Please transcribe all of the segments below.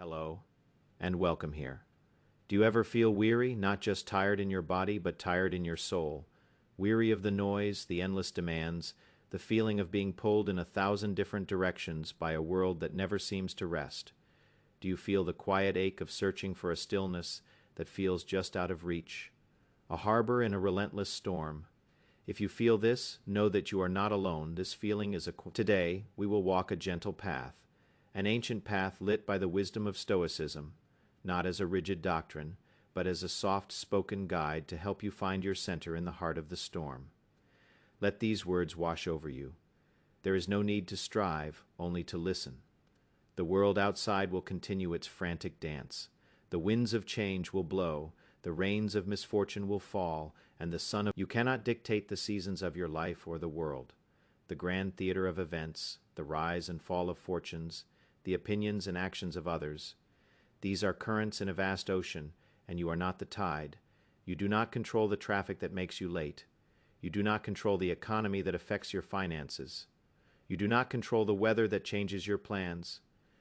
Hello, and welcome here. Do you ever feel weary, not just tired in your body, but tired in your soul? Weary of the noise, the endless demands, the feeling of being pulled in 1,000 different directions by a world that never seems to rest? Do you feel the quiet ache of searching for a stillness that feels just out of reach? A harbor in a relentless storm. If you feel this, know that you are not alone. This feeling is Today, we will walk a gentle path, an ancient path lit by the wisdom of Stoicism, not as a rigid doctrine, but as a soft-spoken guide to help you find your center in the heart of the storm. Let these words wash over you. There is no need to strive, only to listen. The world outside will continue its frantic dance. The winds of change will blow, the rains of misfortune will fall, and the sun of... You cannot dictate the seasons of your life or the world. The grand theater of events, the rise and fall of fortunes, the opinions and actions of others. These are currents in a vast ocean, and you are not the tide. You do not control the traffic that makes you late. You do not control the economy that affects your finances. You do not control the weather that changes your plans.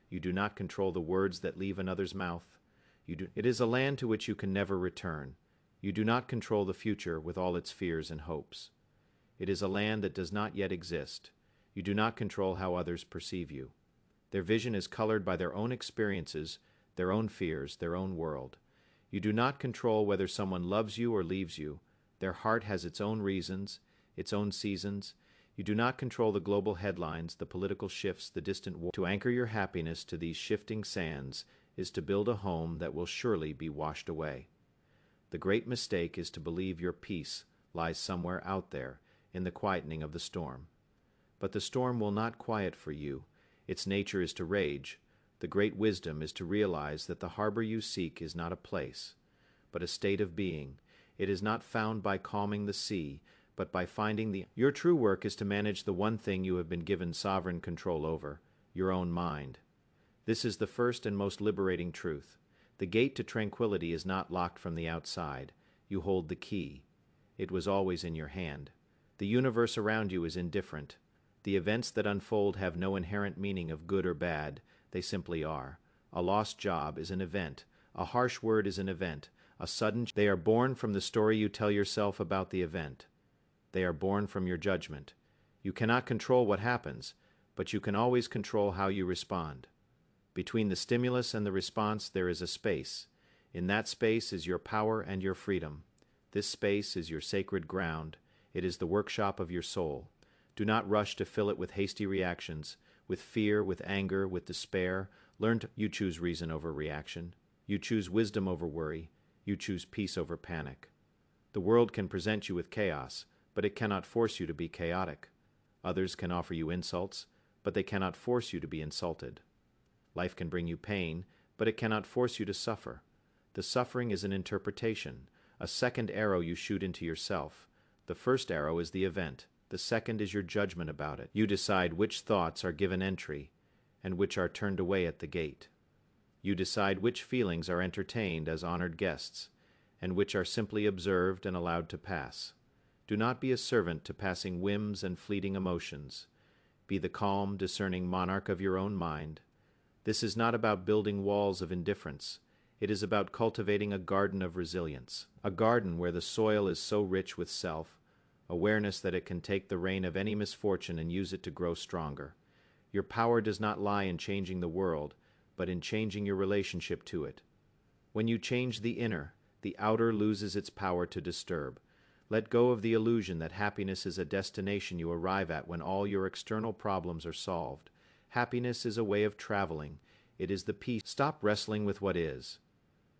You do not control the words that leave another's mouth. It is a land to which you can never return. You do not control the future with all its fears and hopes. It is a land that does not yet exist. You do not control how others perceive you. Their vision is colored by their own experiences, their own fears, their own world. You do not control whether someone loves you or leaves you. Their heart has its own reasons, its own seasons. You do not control the global headlines, the political shifts, the distant war. To anchor your happiness to these shifting sands is to build a home that will surely be washed away. The great mistake is to believe your peace lies somewhere out there in the quietening of the storm. But the storm will not quiet for you. Its nature is to rage. The great wisdom is to realize that the harbor you seek is not a place, but a state of being. It is not found by calming the sea, but by finding the... Your true work is to manage the one thing you have been given sovereign control over, your own mind. This is the first and most liberating truth. The gate to tranquility is not locked from the outside. You hold the key. It was always in your hand. The universe around you is indifferent. The events that unfold have no inherent meaning of good or bad. They simply are. A lost job is an event. A harsh word is an event. A sudden... They are born from the story you tell yourself about the event. They are born from your judgment. You cannot control what happens, but you can always control how you respond. Between the stimulus and the response there is a space. In that space is your power and your freedom. This space is your sacred ground. It is the workshop of your soul. Do not rush to fill it with hasty reactions, with fear, with anger, with despair. You choose reason over reaction. You choose wisdom over worry. You choose peace over panic. The world can present you with chaos, but it cannot force you to be chaotic. Others can offer you insults, but they cannot force you to be insulted. Life can bring you pain, but it cannot force you to suffer. The suffering is an interpretation, a second arrow you shoot into yourself. The first arrow is the event. The second is your judgment about it. You decide which thoughts are given entry and which are turned away at the gate. You decide which feelings are entertained as honored guests and which are simply observed and allowed to pass. Do not be a servant to passing whims and fleeting emotions. Be the calm, discerning monarch of your own mind. This is not about building walls of indifference. It is about cultivating a garden of resilience, a garden where the soil is so rich with self-awareness that it can take the rain of any misfortune and use it to grow stronger. Your power does not lie in changing the world, but in changing your relationship to it. When you change the inner, the outer loses its power to disturb. Let go of the illusion that happiness is a destination you arrive at when all your external problems are solved. Happiness is a way of traveling. It is the peace. Stop wrestling with what is.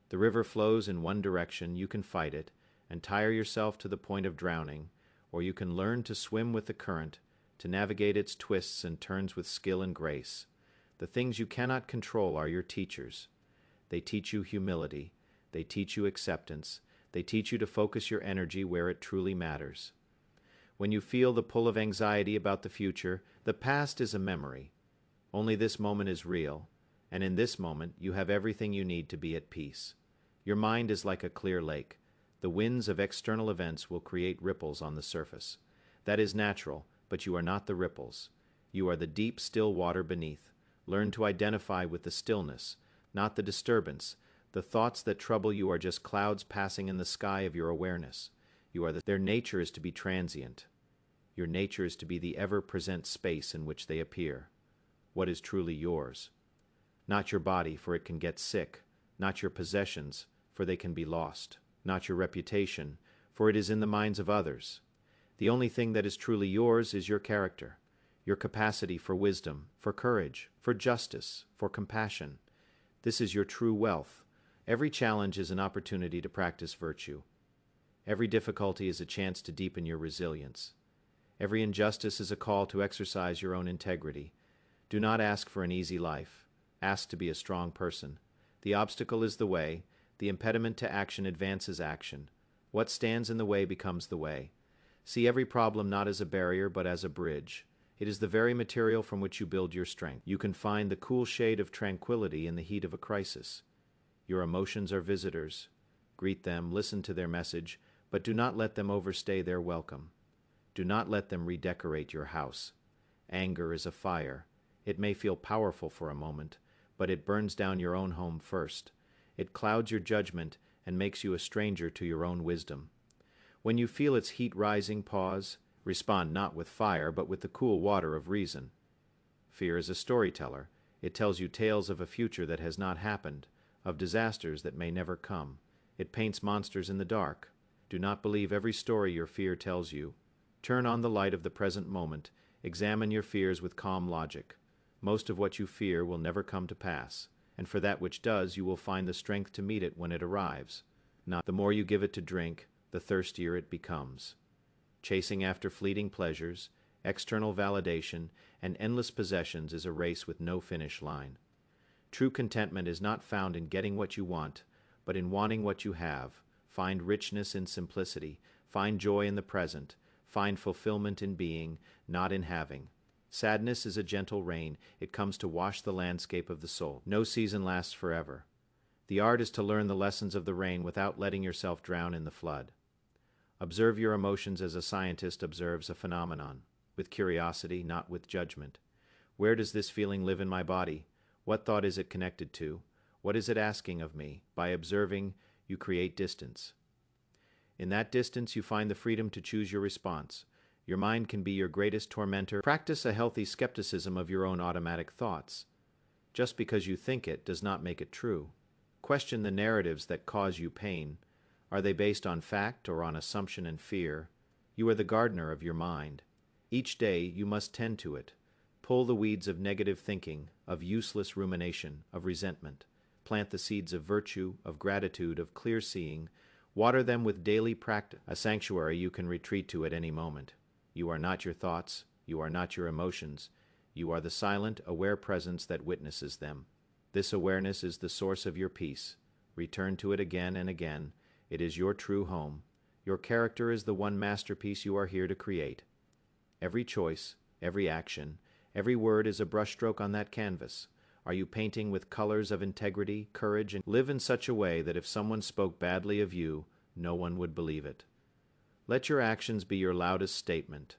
The river flows in one direction. You can fight it and tire yourself to the point of drowning, or you can learn to swim with the current, to navigate its twists and turns with skill and grace. The things you cannot control are your teachers. They teach you humility. They teach you acceptance. They teach you to focus your energy where it truly matters. When you feel the pull of anxiety about the future, the past is a memory. Only this moment is real, and in this moment you have everything you need to be at peace. Your mind is like a clear lake. The winds of external events will create ripples on the surface. That is natural, but you are not the ripples. You are the deep, still water beneath. Learn to identify with the stillness, not the disturbance. The thoughts that trouble you are just clouds passing in the sky of your awareness. Their nature is to be transient. Your nature is to be the ever-present space in which they appear. What is truly yours? Not your body, for it can get sick. Not your possessions, for they can be lost. Not your reputation, for it is in the minds of others. The only thing that is truly yours is your character, your capacity for wisdom, for courage, for justice, for compassion. This is your true wealth. Every challenge is an opportunity to practice virtue. Every difficulty is a chance to deepen your resilience. Every injustice is a call to exercise your own integrity. Do not ask for an easy life. Ask to be a strong person. The obstacle is the way. The impediment to action advances action. What stands in the way becomes the way. See every problem not as a barrier but as a bridge. It is the very material from which you build your strength. You can find the cool shade of tranquility in the heat of a crisis. Your emotions are visitors. Greet them, listen to their message, but do not let them overstay their welcome. Do not let them redecorate your house. Anger is a fire. It may feel powerful for a moment, but it burns down your own home first. It clouds your judgment and makes you a stranger to your own wisdom. When you feel its heat rising, pause. Respond not with fire, but with the cool water of reason. Fear is a storyteller. It tells you tales of a future that has not happened, of disasters that may never come. It paints monsters in the dark. Do not believe every story your fear tells you. Turn on the light of the present moment. Examine your fears with calm logic. Most of what you fear will never come to pass, and for that which does, you will find the strength to meet it when it arrives. Not the more you give it to drink, the thirstier it becomes. Chasing after fleeting pleasures, external validation, and endless possessions is a race with no finish line. True contentment is not found in getting what you want, but in wanting what you have. Find richness in simplicity. Find joy in the present. Find fulfillment in being, not in having. Sadness is a gentle rain. It comes to wash the landscape of the soul. No season lasts forever. The art is to learn the lessons of the rain without letting yourself drown in the flood. Observe your emotions as a scientist observes a phenomenon, with curiosity, not with judgment. Where does this feeling live in my body? What thought is it connected to? What is it asking of me? By observing, you create distance. In that distance, you find the freedom to choose your response. Your mind can be your greatest tormentor. Practice a healthy skepticism of your own automatic thoughts. Just because you think it does not make it true. Question the narratives that cause you pain. Are they based on fact or on assumption and fear? You are the gardener of your mind. Each day you must tend to it. Pull the weeds of negative thinking, of useless rumination, of resentment. Plant the seeds of virtue, of gratitude, of clear seeing. Water them with daily practice, a sanctuary you can retreat to at any moment. You are not your thoughts. You are not your emotions. You are the silent, aware presence that witnesses them. This awareness is the source of your peace. Return to it again and again. It is your true home. Your character is the one masterpiece you are here to create. Every choice, every action, every word is a brushstroke on that canvas. Are you painting with colors of integrity, courage, and live in such a way that if someone spoke badly of you, no one would believe it? Let your actions be your loudest statement.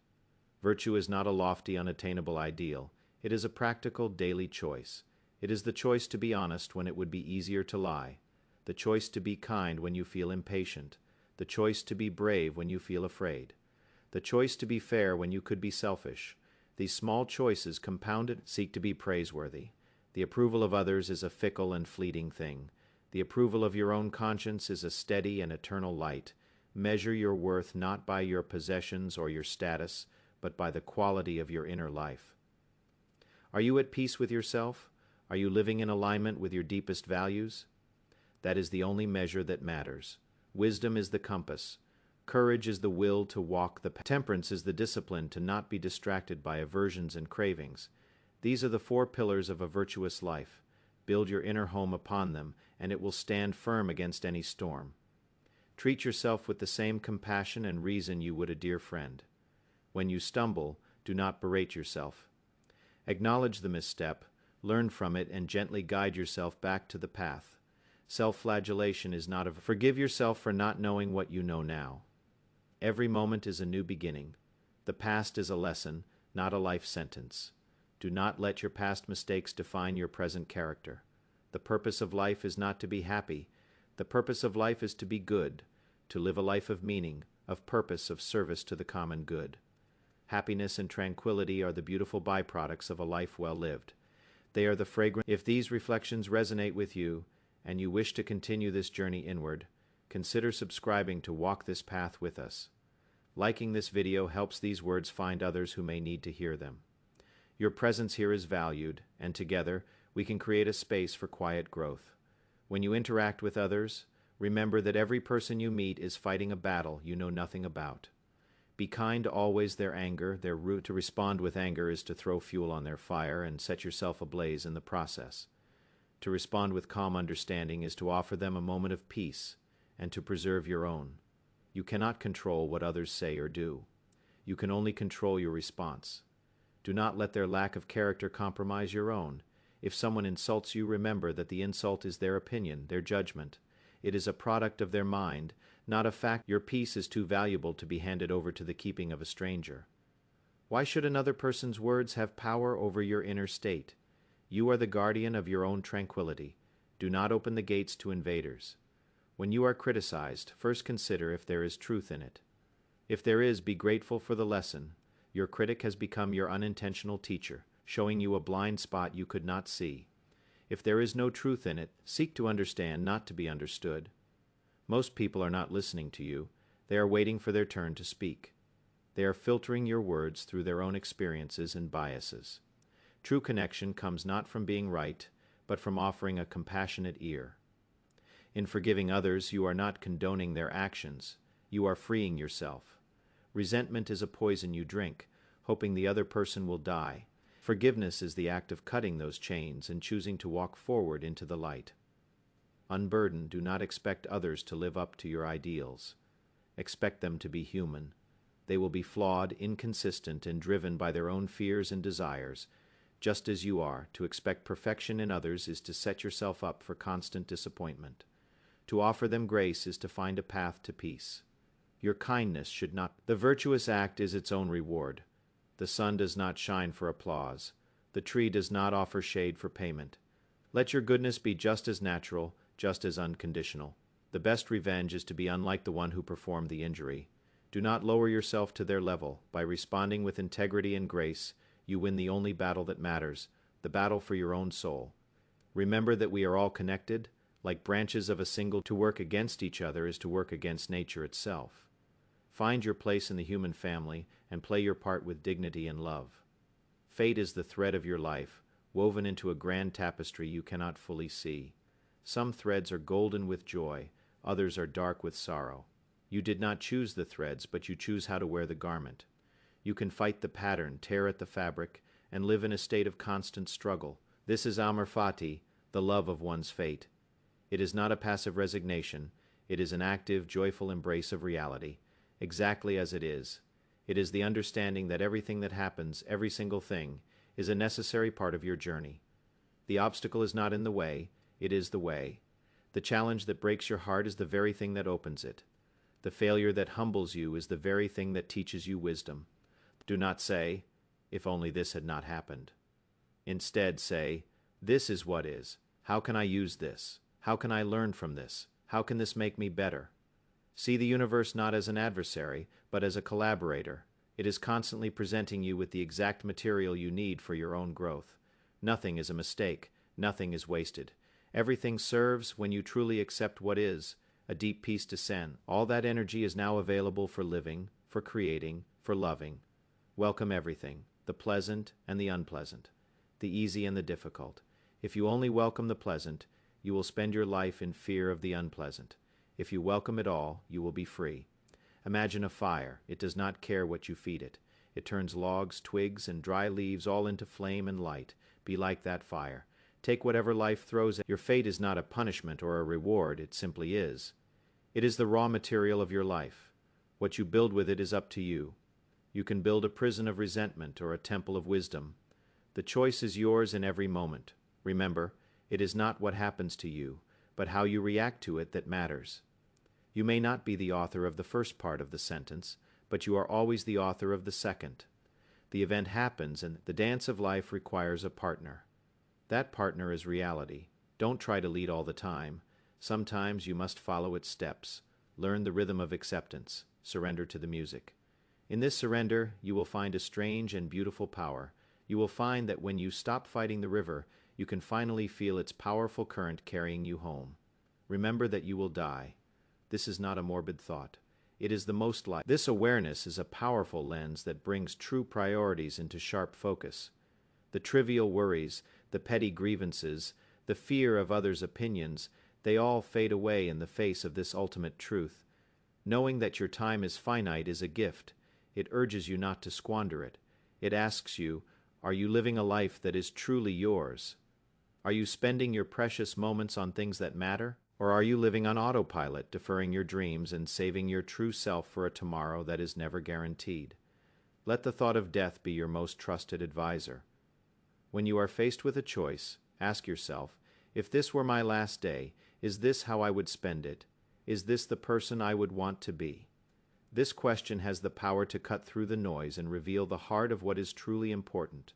Virtue is not a lofty, unattainable ideal. It is a practical, daily choice. It is the choice to be honest when it would be easier to lie. The choice to be kind when you feel impatient. The choice to be brave when you feel afraid. The choice to be fair when you could be selfish. These small choices compounded seek to be praiseworthy. The approval of others is a fickle and fleeting thing. The approval of your own conscience is a steady and eternal light. Measure your worth not by your possessions or your status, but by the quality of your inner life. Are you at peace with yourself? Are you living in alignment with your deepest values? That is the only measure that matters. Wisdom is the compass. Courage is the will to walk the path. Temperance is the discipline to not be distracted by aversions and cravings. These are the 4 pillars of a virtuous life. Build your inner home upon them, and it will stand firm against any storm. Treat yourself with the same compassion and reason you would a dear friend. When you stumble, do not berate yourself. Acknowledge the misstep, learn from it, and gently guide yourself back to the path. Self-flagellation is not forgive yourself for not knowing what you know now. Every moment is a new beginning. The past is a lesson, not a life sentence. Do not let your past mistakes define your present character. The purpose of life is not to be happy. The purpose of life is to be good, to live a life of meaning, of purpose, of service to the common good. Happiness and tranquility are the beautiful byproducts of a life well lived. They are the fragrant. If these reflections resonate with you, and you wish to continue this journey inward, consider subscribing to walk this path with us. Liking this video helps these words find others who may need to hear them. Your presence here is valued, and together we can create a space for quiet growth. When you interact with others, remember that every person you meet is fighting a battle you know nothing about. Be kind always their anger. Their route to respond with anger is to throw fuel on their fire and set yourself ablaze in the process. To respond with calm understanding is to offer them a moment of peace and to preserve your own. You cannot control what others say or do. You can only control your response. Do not let their lack of character compromise your own. If someone insults you, remember that the insult is their opinion, their judgment. It is a product of their mind, not a fact. Your peace is too valuable to be handed over to the keeping of a stranger. Why should another person's words have power over your inner state? You are the guardian of your own tranquility. Do not open the gates to invaders. When you are criticized, first consider if there is truth in it. If there is, be grateful for the lesson. Your critic has become your unintentional teacher, showing you a blind spot you could not see. If there is no truth in it, seek to understand, not to be understood. Most people are not listening to you. They are waiting for their turn to speak. They are filtering your words through their own experiences and biases. True connection comes not from being right, but from offering a compassionate ear. In forgiving others, you are not condoning their actions. You are freeing yourself. Resentment is a poison you drink, hoping the other person will die. Forgiveness is the act of cutting those chains and choosing to walk forward into the light. Unburden, do not expect others to live up to your ideals. Expect them to be human. They will be flawed, inconsistent, and driven by their own fears and desires, just as you are. To expect perfection in others is to set yourself up for constant disappointment. To offer them grace is to find a path to peace. Your kindness should not. The virtuous act is its own reward. The sun does not shine for applause. The tree does not offer shade for payment. Let your goodness be just as natural, just as unconditional. The best revenge is to be unlike the one who performed the injury. Do not lower yourself to their level. By responding with integrity and grace, you win the only battle that matters, the battle for your own soul. Remember that we are all connected. Like branches of a single, to work against each other is to work against nature itself. Find your place in the human family and play your part with dignity and love. Fate is the thread of your life, woven into a grand tapestry you cannot fully see. Some threads are golden with joy, others are dark with sorrow. You did not choose the threads, but you choose how to wear the garment. You can fight the pattern, tear at the fabric, and live in a state of constant struggle. This is amor fati, the love of one's fate. It is not a passive resignation. It is an active, joyful embrace of reality, exactly as it is. It is the understanding that everything that happens, every single thing, is a necessary part of your journey. The obstacle is not in the way, it is the way. The challenge that breaks your heart is the very thing that opens it. The failure that humbles you is the very thing that teaches you wisdom. Do not say, "If only this had not happened." Instead, say, "This is what is. How can I use this? How can I learn from this? How can this make me better?" See the universe not as an adversary, but as a collaborator. It is constantly presenting you with the exact material you need for your own growth. Nothing is a mistake. Nothing is wasted. Everything serves when you truly accept what is. A deep peace descends. All that energy is now available for living, for creating, for loving. Welcome everything, the pleasant and the unpleasant, the easy and the difficult. If you only welcome the pleasant, you will spend your life in fear of the unpleasant. If you welcome it all, you will be free. Imagine a fire. It does not care what you feed it. It turns logs, twigs, and dry leaves all into flame and light. Be like that fire. Take whatever life throws at you. Your fate is not a punishment or a reward. It simply is. It is the raw material of your life. What you build with it is up to you. You can build a prison of resentment or a temple of wisdom. The choice is yours in every moment. Remember, it is not what happens to you, but how you react to it that matters. You may not be the author of the first part of the sentence, but you are always the author of the second. The event happens, and the dance of life requires a partner. That partner is reality. Don't try to lead all the time. Sometimes you must follow its steps. Learn the rhythm of acceptance. Surrender to the music. In this surrender, you will find a strange and beautiful power. You will find that when you stop fighting the river, you can finally feel its powerful current carrying you home. Remember that you will die. This is not a morbid thought. It is the most life. This awareness is a powerful lens that brings true priorities into sharp focus. The trivial worries, the petty grievances, the fear of others' opinions, they all fade away in the face of this ultimate truth. Knowing that your time is finite is a gift. It urges you not to squander it. It asks you, are you living a life that is truly yours? Are you spending your precious moments on things that matter? Or are you living on autopilot, deferring your dreams and saving your true self for a tomorrow that is never guaranteed? Let the thought of death be your most trusted advisor. When you are faced with a choice, ask yourself, if this were my last day, is this how I would spend it? Is this the person I would want to be? This question has the power to cut through the noise and reveal the heart of what is truly important.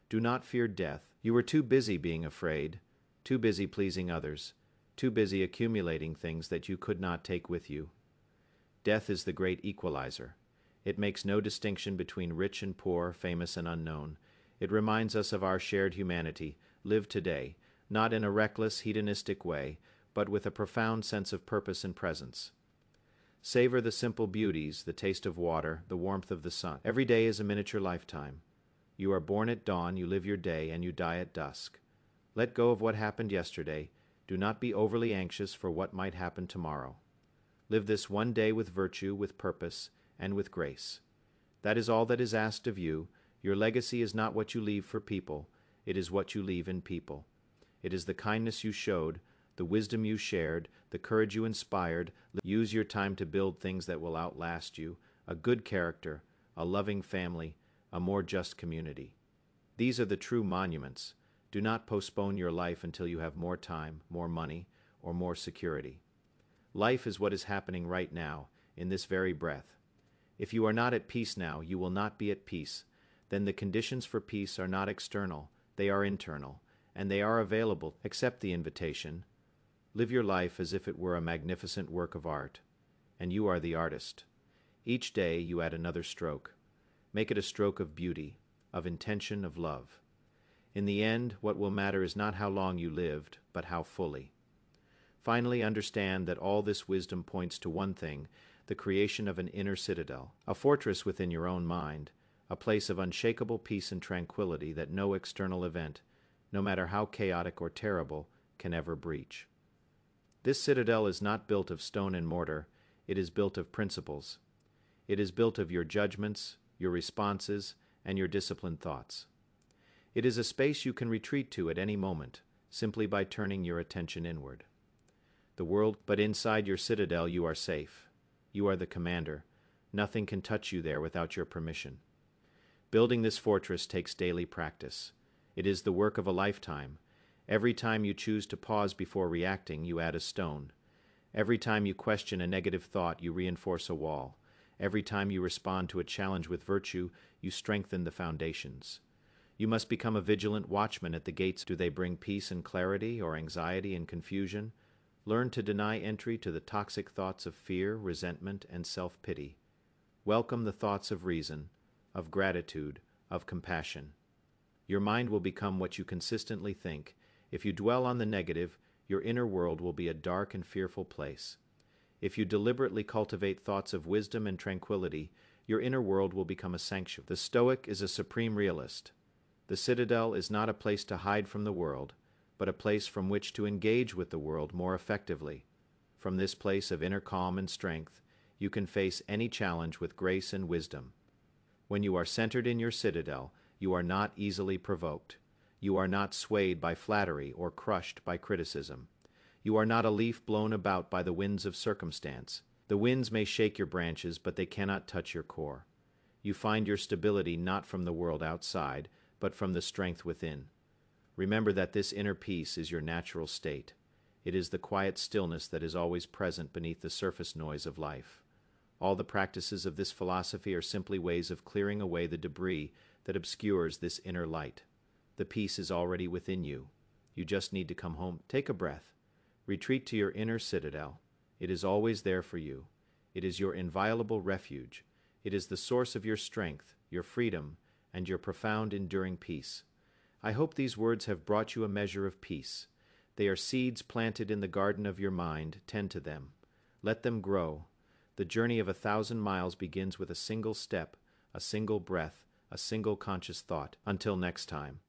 Do not fear death. You were too busy being afraid, too busy pleasing others, too busy accumulating things that you could not take with you. Death is the great equalizer. It makes no distinction between rich and poor, famous and unknown. It reminds us of our shared humanity. Live today, not in a reckless, hedonistic way, but with a profound sense of purpose and presence. Savor the simple beauties, the taste of water, the warmth of the sun. Every day is a miniature lifetime. You are born at dawn, you live your day, and you die at dusk. Let go of what happened yesterday. Do not be overly anxious for what might happen tomorrow. Live this one day with virtue, with purpose, and with grace. That is all that is asked of you. Your legacy is not what you leave for people. It is what you leave in people. It is the kindness you showed, the wisdom you shared, the courage you inspired. Use your time to build things that will outlast you, a good character, a loving family, a more just community. These are the true monuments. Do not postpone your life until you have more time, more money, or more security. Life is what is happening right now, in this very breath. If you are not at peace now, you will not be at peace. Then the conditions for peace are not external, they are internal, and they are available. Accept the invitation. Live your life as if it were a magnificent work of art, and you are the artist. Each day you add another stroke. Make it a stroke of beauty, of intention, of love. In the end, what will matter is not how long you lived, but how fully. Finally, understand that all this wisdom points to one thing, the creation of an inner citadel, a fortress within your own mind, a place of unshakable peace and tranquility that no external event, no matter how chaotic or terrible, can ever breach. This citadel is not built of stone and mortar, it is built of principles. It is built of your judgments, your responses, and your disciplined thoughts. It is a space you can retreat to at any moment, simply by turning your attention inward. But inside your citadel you are safe. You are the commander. Nothing can touch you there without your permission. Building this fortress takes daily practice. It is the work of a lifetime. Every time you choose to pause before reacting, you add a stone. Every time you question a negative thought, you reinforce a wall. Every time you respond to a challenge with virtue, you strengthen the foundations. You must become a vigilant watchman at the gates. Do they bring peace and clarity, or anxiety and confusion? Learn to deny entry to the toxic thoughts of fear, resentment, and self-pity. Welcome the thoughts of reason, of gratitude, of compassion. Your mind will become what you consistently think. If you dwell on the negative, your inner world will be a dark and fearful place. If you deliberately cultivate thoughts of wisdom and tranquility, your inner world will become a sanctuary. The Stoic is a supreme realist. The citadel is not a place to hide from the world, but a place from which to engage with the world more effectively. From this place of inner calm and strength, you can face any challenge with grace and wisdom. When you are centered in your citadel, you are not easily provoked. You are not swayed by flattery or crushed by criticism. You are not a leaf blown about by the winds of circumstance. The winds may shake your branches, but they cannot touch your core. You find your stability not from the world outside, but from the strength within. Remember that this inner peace is your natural state. It is the quiet stillness that is always present beneath the surface noise of life. All the practices of this philosophy are simply ways of clearing away the debris that obscures this inner light. The peace is already within you. You just need to come home. Take a breath. Retreat to your inner citadel. It is always there for you. It is your inviolable refuge. It is the source of your strength, your freedom, and your profound enduring peace. I hope these words have brought you a measure of peace. They are seeds planted in the garden of your mind. Tend to them. Let them grow. The journey of 1,000 miles begins with a single step, a single breath, a single conscious thought. Until next time.